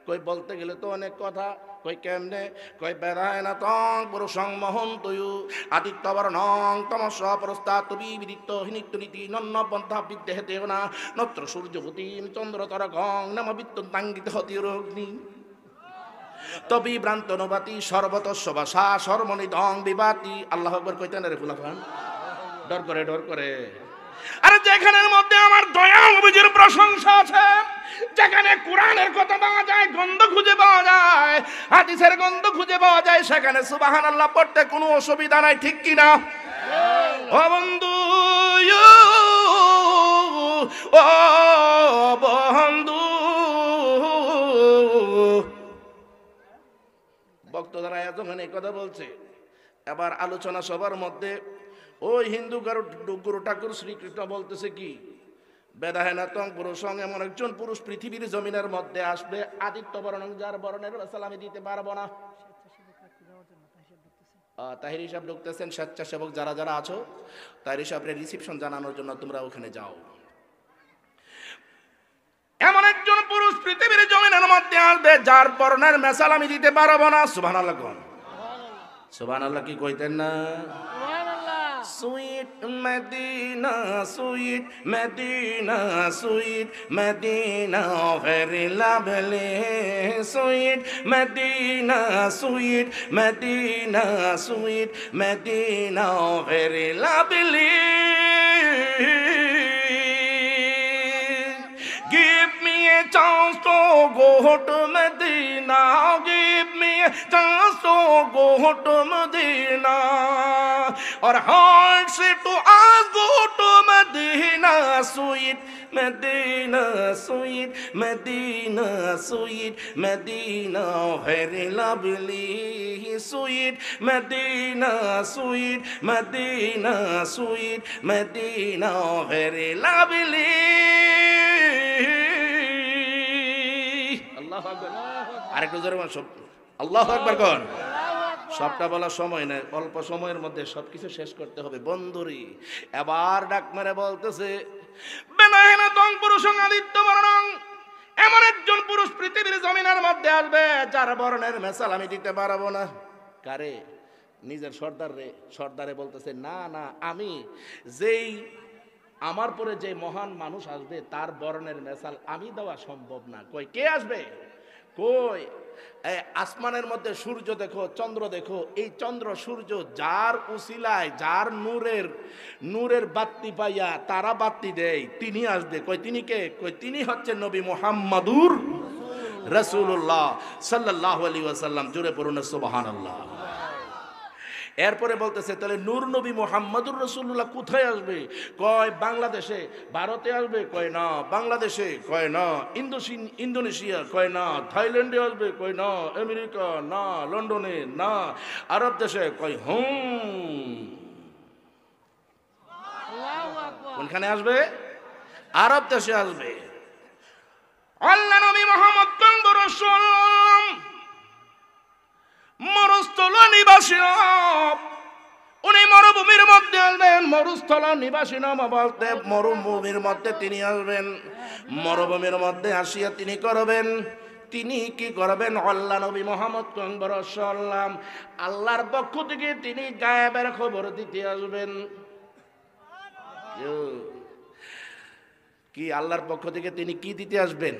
কই বলতে গেলে তো অনেক কথা। কই কেমনে? কই বেড়ায় না তং পুরুষং মহন্তয়ু আদিত্য বর্ণং তমস প্রস্তাত বিবিদিত হিনিত্য নীতি নন্ন পন্থা বিদ্যেহেতে না নত্র সূর্যবতীম চন্দ্র তরগং নম বিদ্যুতাঙ্গিত হতিরগ্নি তবি ভ্রান্ত নবাতি সর্বতস্য ভাষা সর্বনিদং বিবাতি। আল্লাহু আকবার কইতেন রে ফুলাফান। ডর করে। আরে যেখানের মধ্যে আমার দয়াল নবীজির প্রশংসা আছে, যেখানে কোরআনের কথা পাওয়া যায়, গন্ধ খুঁজে পাওয়া যায়, হাদিসের গন্ধ খুঁজে পাওয়া যায়, সেখানে সুবহানাল্লাহ পড়তে কোনো অসুবিধা নাই, ঠিক কি না? ও বন্ধু, ও বন্ধু, বক্তারা যখন এই কথা বলছে, এবার আলোচনা সবার মধ্যে ওই হিন্দু গুরু ঠাকুর শ্রীকৃষ্ণ বলতেছে কি, বেদাহেনাতং পুরুষং এমন একজন পুরুষ পৃথিবীর জমিনের মধ্যে আসবে আদিত্য বর্ণং যার বর্ণের সালামি দিতে পারবো না। তাহির হিসাব ঢুকতেছেন, স্বেচ্ছাসেবক যারা যারা আছো তাহির হিসাবের রিসিপশন জানানোর জন্য তোমরা ওখানে যাও। এমন একজন পুরুষ পৃথিবীর জমিনের মধ্যে আসবে যার বর্ণের মেসালামি দিতে পারবো না। সুবহানাল্লাহ। সুবহানাল্লাহ কি কইতেন না? Sweet Madina sweet Madina sweet Madina very lovely sweet Madina sweet Madina sweet Madina very lovely give me a chance to go to Medina give me a chance to go to Medina or hearts to us go to Medina sweet Medina sweet Medina sweet Medina very lovely sweet Medina sweet Medina sweet Medina very lovely আল্লাহু আকবার আরেকটু জোরে বলুন আল্লাহু আকবার কোন সবটা বলার সময় নাই অল্প সময়ের মধ্যে সবকিছু শেষ করতে হবে বন্ধুরি এবার ডাক মেরে বলতেছে বেনাহেনা তং পুরুষং আদিত্য বর্ণং এমন একজন পুরুষ পৃথিবীর জমিনের মধ্যে আসবে যার বর্ণের মেসাল আমি দিতে পারবো না কারে নিজের সর্দারে বলতেছে না না আমি যেই আমার পরে যে মহান মানুষ আসবে তার বর্ণের মেসাল আমি দেওয়া সম্ভব না কই কে আসবে কই আসমানের মধ্যে সূর্য দেখো চন্দ্র দেখো এই চন্দ্র সূর্য যার উসিলায় যার নূরের বাতি পাইয়া তারা বাতি দেয় তিনি আসবে কই তিনি কে কই তিনি হচ্ছে নবী মুহাম্মাদুর রাসূলুল্লাহ সাল্লাল্লাহু আলাইহি ওয়াসাল্লাম জোরে পড়ুন সুবহানাল্লাহ এরপরে বলতেছে তাহলে নূর নবী মুহাম্মদুর রাসূলুল্লাহ কোথায় আসবে কয় বাংলাদেশে ভারতে আসবে কয় না বাংলাদেশে কয় না ইন্দোনেশিয়া কয় না থাইল্যান্ডে আসবে কয় না আমেরিকা না লন্ডনে না আরব দেশে কয় কোনখানে আসবে আরব দেশে আসবে আল্লাহ নবী মুহাম্মদ রাসূলুল্লাহ মরুস্থল নিবাসী উনি মরুভূমির মধ্যে আসবেন মরুস্থল নিবাসী নাম বলতে মরুভূমির মধ্যে তিনি আসবেন মরুভূমির মধ্যে আসিয়া তিনি করবেন তিনি কি করবেন আল্লাহ নবী মুহাম্মদ সাল্লাল্লাহু আল্লাহর পক্ষ থেকে তিনি গায়েবের খবর দিতে আসবেন কি আল্লাহর পক্ষ থেকে তিনি কি দিতে আসবেন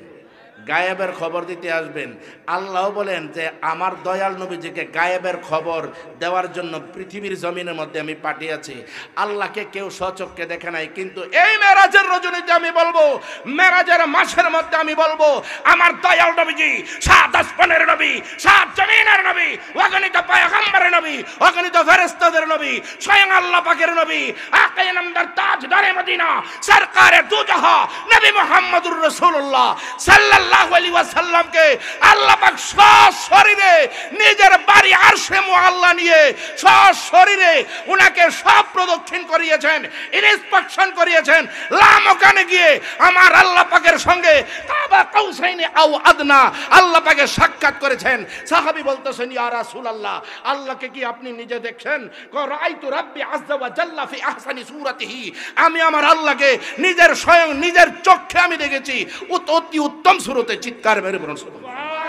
গায়েবের খবর দিতে আসবেন আল্লাহ বলেন যে আমার দয়াল নবীজিকে গায়েবের খবর দেওয়ার জন্য পৃথিবীর জমিনের মধ্যে আমি পাঠিয়েছি আল্লাহকে কেউ স্বচক্ষে দেখে নাই কিন্তু এই মেরাজের রজনীতে আমি বলবো মেরাজের মাসের মধ্যে আমি বলবো আমার দয়াল নবীজি সাত আসমানের নবী সাত জমিনের নবী অগণিত পয়গম্বরের নবী অগণিত ফেরেশতাদের নবী স্বয়ং আল্লাহ পাকের নবী আকে নামদার তাজদারে মদিনা সরকারে দু জাহান নবী মুহাম্মদুর রাসূলুল্লাহ সাল্লাল্লাহু আলাইহি ওয়াসাল্লামকে আল্লাহ পাক সশরীরে নিজের বাড়ি আরশে মুআল্লা নিয়ে সশরীরে উনাকে সব প্রদক্ষিণ করিয়েছেন ইনস্পেকশন করিয়েছেন লামকানে গিয়ে আমার আল্লাহ পাকের সঙ্গে কাবা কাউসাইনে আও আদনা আল্লাহ পাকে সাক্ষাৎ করেছেন সাহাবী বলতেছেন ইয়া রাসূলুল্লাহ আল্লাহকে কি আপনি নিজে দেখছেন রাআইতু রাব্বি আযজা ওয়া জাল্লা ফি আহসানি সূরাতিহি আমি আমার আল্লাহকে নিজের স্বয়ং নিজের চোখে আমি দেখেছি অতি উত্তম সুরতে চিৎকার মেরে বলুন সুবহানাল্লাহ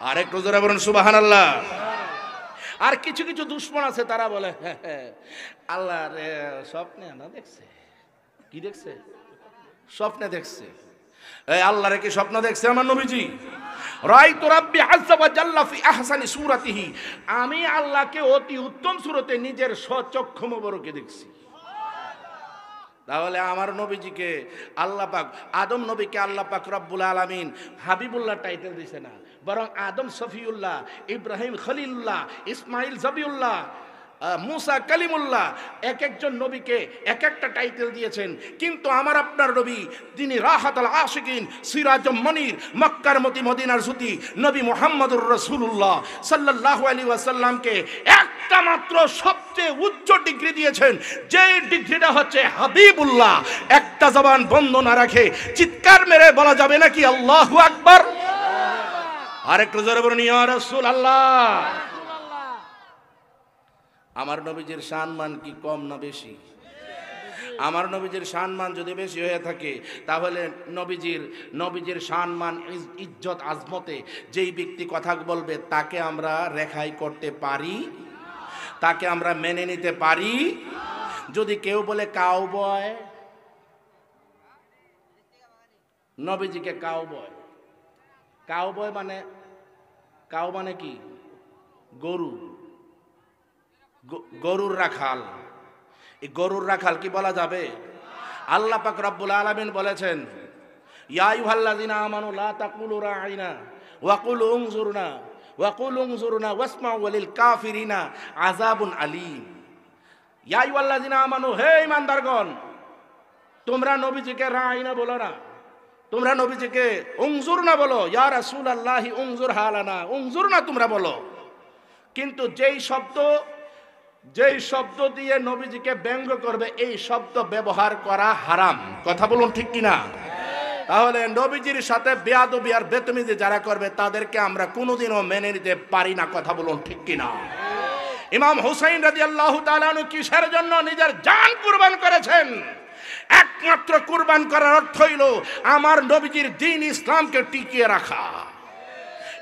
আর একটু জোরে বলুন সুবহানাল্লাহ আর কিছু কিছু দুশমন আছে তারা বলে আল্লাহ রে স্বপ্নে না দেখছে কি দেখছে স্বপ্নে দেখছে এই আল্লাহ রে কি স্বপ্ন দেখছে আমার নবীজি রাআইতু রাব্বি আযজা ওয়া জাল্লা ফি আহসানি সূরাতিহি আমি আল্লাহকে অতি উত্তম সুরতে নিজের স্বচক্ষু মোবারকে দেখছি তাহলে আমার নবীজিকে আল্লাহ পাক আদম নবীকে আল্লাহ পাক রব্বুল আলামিন হাবিবুল্লাহ টাইটেল দিয়েছে না বরং আদম সফিউল্লাহ ইব্রাহিম খলিলুল্লাহ ইসমাইল জবিউল্লাহ মুসা কালিমুল্লাহ এক একজন নবীকে এক একটা টাইটেল দিয়েছেন কিন্তু আমার আপনার নবী তিনি রাহাতুল আশিকিন সিরাজুম মনির মক্কার মতি মদিনার সুতি নবী মুহাম্মদুর রাসূলুল্লাহ সাল্লাল্লাহু আলাইহি ওয়াসাল্লামকে একটা মাত্র সবচেয়ে উচ্চ ডিগ্রি দিয়েছেন যে ডিগ্রিটা হচ্ছে হাবিবুল্লাহ একটা জবান বন্ধ না রাখে চিৎকার মেরে বলা যাবে নাকি আল্লাহু আকবার আরেকটু জোরে বলুন ইয়া রাসূলুল্লাহ আমার নবীজির সম্মান কি কম না বেশি আমার নবীজির সম্মান যদি বেশি হয়ে থাকে তাহলে নবীজির সম্মান ইজ্জত আজমতে যেই ব্যক্তি কথা বলবে তাকে আমরা রেখাই করতে পারি তাকে আমরা মেনে নিতে পারি যদি কেউ বলে কাউবয়, নবীজিকে কাউবয়, কাউবয় মানে, কাউ মানে কি? গরু, গরুর রাখাল। এই গরুর রাখাল কি বলা যাবে? আল্লাহ পাক রব্বুল আলামিন বলেছেন, ইয়া আইয়ুহাল্লাযিনা আমানু লা তাকুলু রাঈনা ওয়া কুলু উনজুরনা ওয়া কুলু উনজুরনা ওয়াসমাউ লিল কাফিরিনা আযাবুন আলীম। ইয়া আইয়ুহাল্লাযিনা আমানু, হে ঈমানদারগণ, তোমরা নবীজিকে রাঈনা বলো না, তোমরা নবীজিকে উনজুরনা বলো। ইয়া রাসূলুল্লাহি উনজুর হালানা, উনজুরনা তোমরা বলো। কিন্তু যেই শব্দ দিয়ে নবীজিকে ব্যঙ্গ করবে, এই শব্দ ব্যবহার করা হারাম। কথা বলুন ঠিক কিনা? তাহলে নবীজির সাথে বেয়াদবি আর বেতমিজি যারা করবে তাদেরকে আমরা কোনোদিনও মেনে নিতে পারি না। কথা বলুন ঠিক কিনা? ইমাম হুসাইন রাদিয়াল্লাহু তাআলা আনহু কিসের জন্য নিজের জান কুরবান করেছেন? একমাত্র কুরবান করার অর্থ হইল আমার নবীজির দ্বীন ইসলামকে টিকিয়ে রাখা।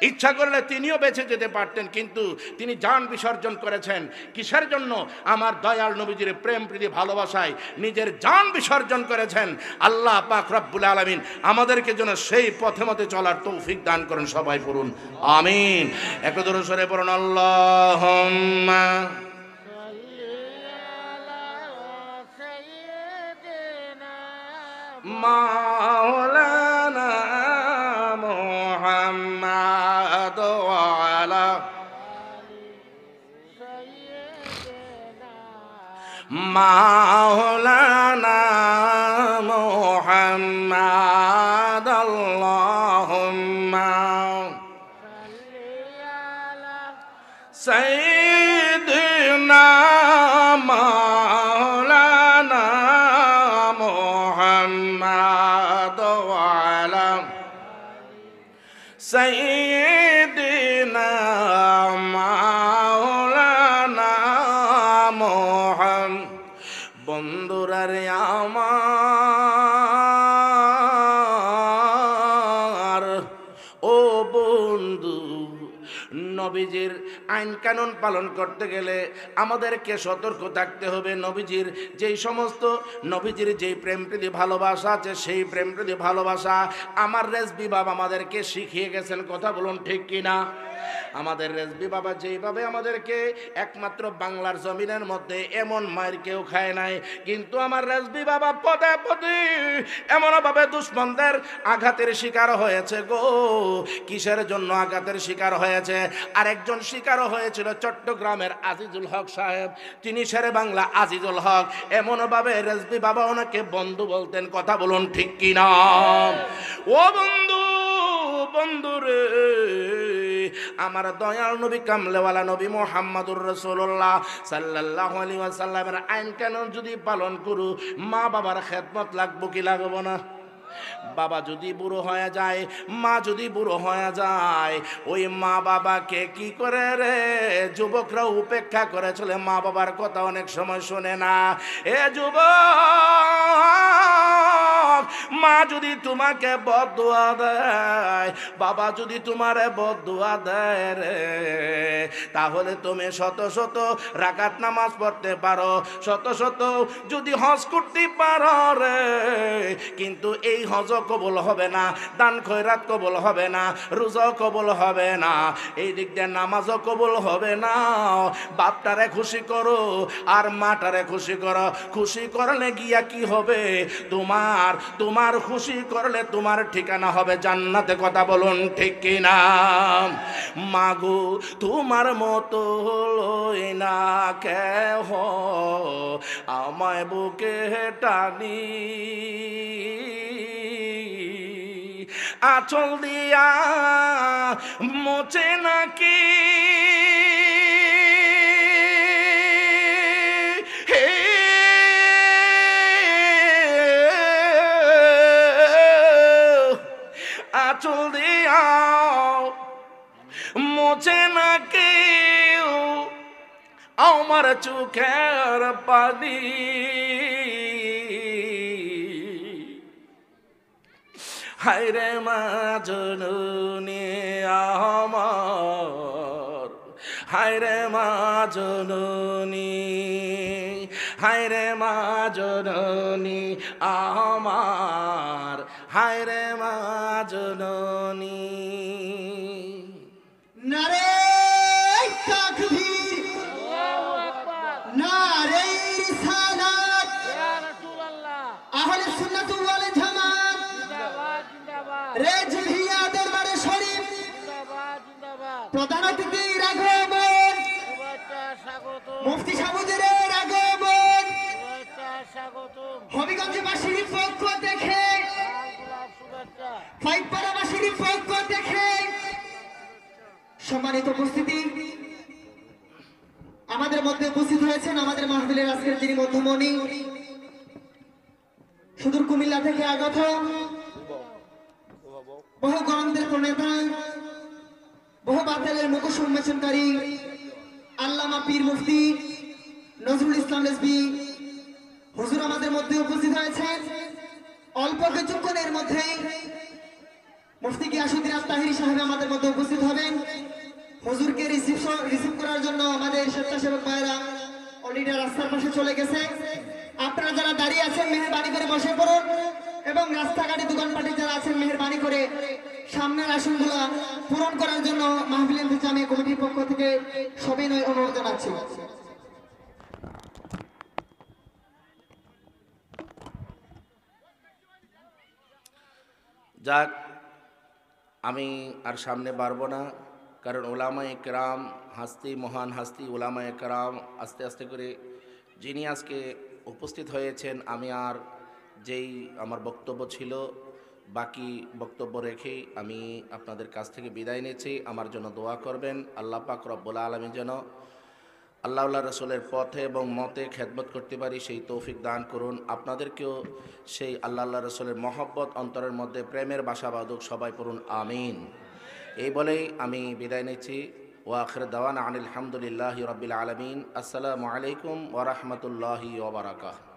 ইচ্ছা করলে তিনিও বেঁচে যেতে পারতেন, কিন্তু তিনি জান বিসর্জন করেছেন কিসের জন্য? আমার দয়াল নবীজির প্রেম প্রীতি ভালোবাসায় নিজের জান বিসর্জন করেছেন। আল্লাহ পাক রব্বুল আলামিন আমাদেরকে যেন সেই পথে মতে চলার তৌফিক দান করেন। সবাই পড়ুন আমিন। একটু জোরে সরে পড়ুন আল্লাহুম্মা মাওলানা মুহাম্মাদ ওয়া আলা মাওলানা মুহাম্মাদ আল্লাহুম্মা সাইয়্যিদিনা মাওলানা মুহাম্মাদ ওয়া আলা সাইয়্যিদিনা মাওলানা মুহাম্মাদ। বন্ধুরা রে আমার, ও বন্ধু, নবীজির আইন কানুন পালন করতে গেলে আমাদেরকে সতর্ক থাকতে হবে। নবীজির যেই প্রেম প্রীতি ভালোবাসা আছে, সেই প্রেম প্রীতি ভালোবাসা আমার রেজবি বাবা আমাদেরকে শিখিয়ে গেছেন। কথা বলুন ঠিক কিনা? আমাদের রেজবি বাবা যেইভাবে আমাদেরকে, একমাত্র বাংলার জমিনের মধ্যে এমন মায়ের কেউ খায় নাই, কিন্তু আমার রেজবি বাবা পদে পদে এমনভাবে দুশ্মনদের আঘাতের শিকার হয়েছে গো। কিসের জন্য আঘাতের শিকার হয়েছে? আরেকজন শিকার হয়েছিল চট্টগ্রামের আজিজুল হক সাহেব, তিনি শেরে বাংলা আজিজুল হক। এমনভাবে রেজবি বাবা ওনাকে বন্ধু বলতেন। কথা বলুন ঠিক কিনা? ও বন্ধু, বন্ধুরে, আমার দয়াল নবী কামলেওয়ালা নবী মুহাম্মদুর রাসূলুল্লাহ সাল্লাল্লাহু আলাইহি ওয়াসাল্লামের আইন কানুন যদি পালন করু, মা বাবার খেদমত লাগবো কি লাগবো না? বাবা যদি বুড়ো হয়ে যায়, মা যদি বুড়ো হয়ে যায়, ওই মা বাবাকে কি করে রে যুবকরা উপেক্ষা করে চলে। মা বাবার কথা অনেক সময় শোনে না। এ যুবক, মা যদি তোমাকে বদদুয়া দেয়, বাবা যদি তোমারে বদদুয়া দেয় রে, তাহলে তুমি শত শত রাকাত নামাজ পড়তে পারো, শত শত যদি হজ করতে পারো রে, কিন্তু এই হজ কবুল হবে না, দান খয়রাত কবুল হবে না, রোজা কবুল হবে না, এই দিক দিয়ে নামাজও কবুল হবে না। বাপটারে খুশি করো আর মাটারে খুশি করো। খুশি করলে গিয়া কি হবে? তোমার খুশি করলে তোমার ঠিকানা হবে জান্নাতে। কথা বলুন ঠিক কিনা? মাগো তোমার মতো হলোই না কেহ, আমায় বুকে টানি আঁচল দিয়া মোচে নাকি আঁচল দিয়া মোচে নাকি আমার চোখের পানি। হায়রে মা জননী আমার, হায়রে মা জননী, হায় রে মা জননী আমার, হায় রে মা জননী। নারে তাকবীর, নারে রিসালাত, আহলে সুন্নাত ওয়াল জামাত, রেজভিয়া দরবারে শরীফ, প্রধান অতিথির আগমন, মুফতি সাহেবের আগমন, হবিগঞ্জবাসীর পক্ষ থেকে, পাইকপাড়াবাসীর পক্ষ থেকে সম্মানিত উপস্থিতি, আমাদের মধ্যে উপস্থিত হয়েছেন আমাদের মাহফিলের আজকের যিনি মধ্যমণি, সুদূর কুমিল্লা থেকে আগত বহু গ্রন্থের প্রণেতা, বহু বাতিলের মুখোশ উন্মোচনকারী আল্লামা পীর মুফতি নজরুল ইসলাম রেজভী হুজুর আমাদের মধ্যে উপস্থিত হয়েছেন। অল্প কিছুক্ষণের মধ্যে মুফতি গিয়াসউদ্দিন আত-তাহিরি সাহেব আমাদের মধ্যে উপস্থিত হবেন। হুজুরকে রিসিভ করার জন্য আমাদের স্বেচ্ছাসেবক ভাইরা অলরেডি রাস্তার পাশে চলে গেছে। আপনারা যারা দাঁড়িয়ে আছেন মেহেরবানি করে বসে পড়ুন এবং রাস্তাঘাটে দোকানপাটে যারা আছেন মেহেরবানি করে সামনের আসনগুলো পূরণ করার জন্য মাহফিল ইন্তেজামিয়া কমিটির পক্ষ থেকে সবিনয় অনুরোধ জানাচ্ছি। যাক, আমি আর সামনে বাড়ব না, কারণ ওলামায়ে কেরাম হাস্তি, মহান হাস্তি ওলামায়ে কেরাম আস্তে আস্তে করে যিনি আজকে উপস্থিত হয়েছেন, আমি আর যেই আমার বক্তব্য ছিল বাকি বক্তব্য রেখেই আমি আপনাদের কাছ থেকে বিদায় নিচ্ছি। আমার জন্য দোয়া করবেন, আল্লাহ পাক রব্বুল আলামিন যেন আল্লাহ রসুলের পথে এবং মতে খেদমত করতে পারি সেই তৌফিক দান করুন। আপনাদেরকেও সেই আল্লাহ রসুলের মহব্বত অন্তরের মধ্যে প্রেমের বাসা বাঁধুক, সবাই পড়ুন আমিন। এই বলেই আমি বিদায় নিচ্ছি। ওয়া আখির দাওয়ানা আনিল হামদুলিল্লাহি রাব্বিল আলামিন। আসসালামু আলাইকুম ওয়া রাহমাতুল্লাহি ওয়া বারাকাতুহু।